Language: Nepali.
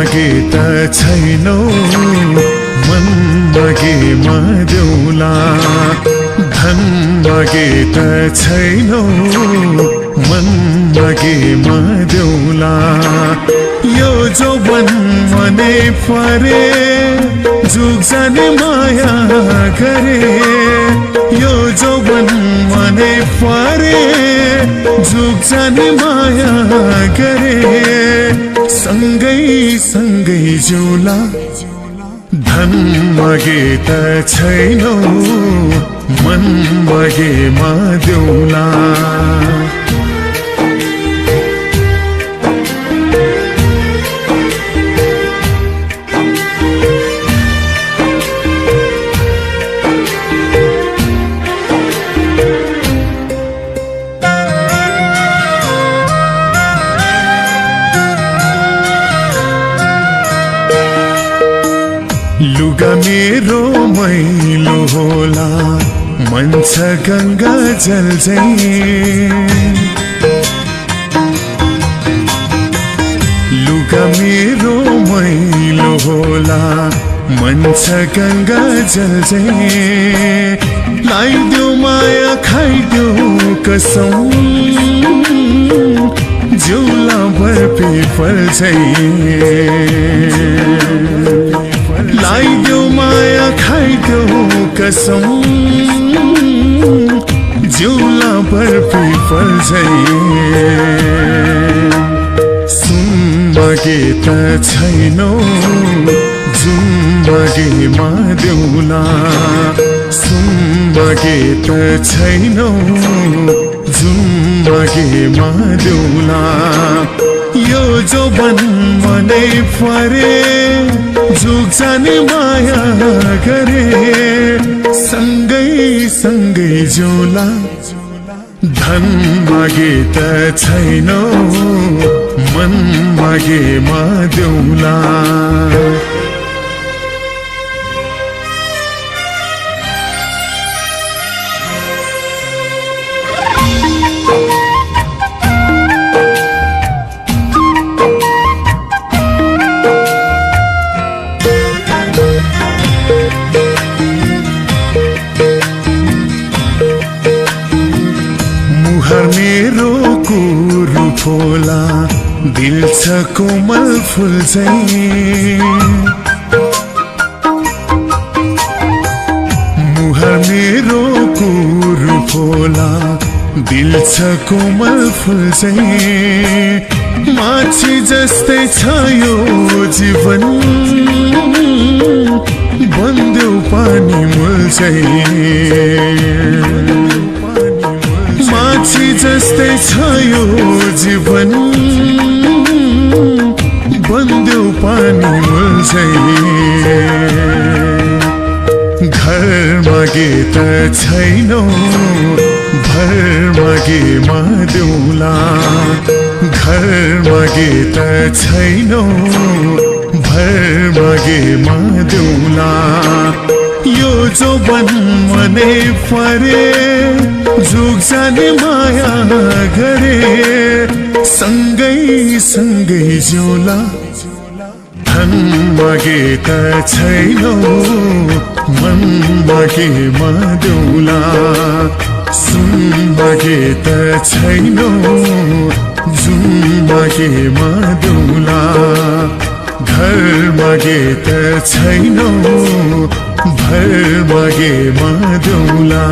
मागे त छैनौ मन मागे देउला धन मागे त छैनौ मन मागे देउला यो जौवन मनै परे जुग जाने माया गरे यो जौवन मनै परे जुग जाने माया गरे सँगै सँगै जिउला धन मागे त छैनौ मन मागे देउला लुगा मेरो मैलो होला मन छ गंगा जल लुगा मेरो मैलो होला मन छ गंगा जल लाइदेऊ माया खाइदेऊ कसम जिउला भर पिपल लाइदेऊ माया खाइदेऊ कसम जिउला भर पिपल सुन मागे त छैनौ जुन मागे देउला सुन मागे त छैनौ जुन मागे देउला यो जौवन मनै परे जुग जाने माया गरे सँगै सँगै जिउला धन मागे त छैनौ मन मागे देउला मुहार मेरो कुरु फोला दिल छ कोमल फूल मुहार मेरो कुरु फोला दिल छ कोमल फूल माछी जस्तै छ यो जीवन बन्देऊ पानी मूल माछी जस्तै छ यो जीवन बन्देऊ पानी मूल घर मागे त छैनौ भर मागे देउला घर मागे त छैनौ भर मागे देउला यो जौवन मनै परे जुग जाने माया गरे सँगै सँगै जिउला धन मागे त छैनौ मन मागे देउला सुन मागे त छैनौ जुन मागे देउला घर मागे त छैनौ भर मागे देउला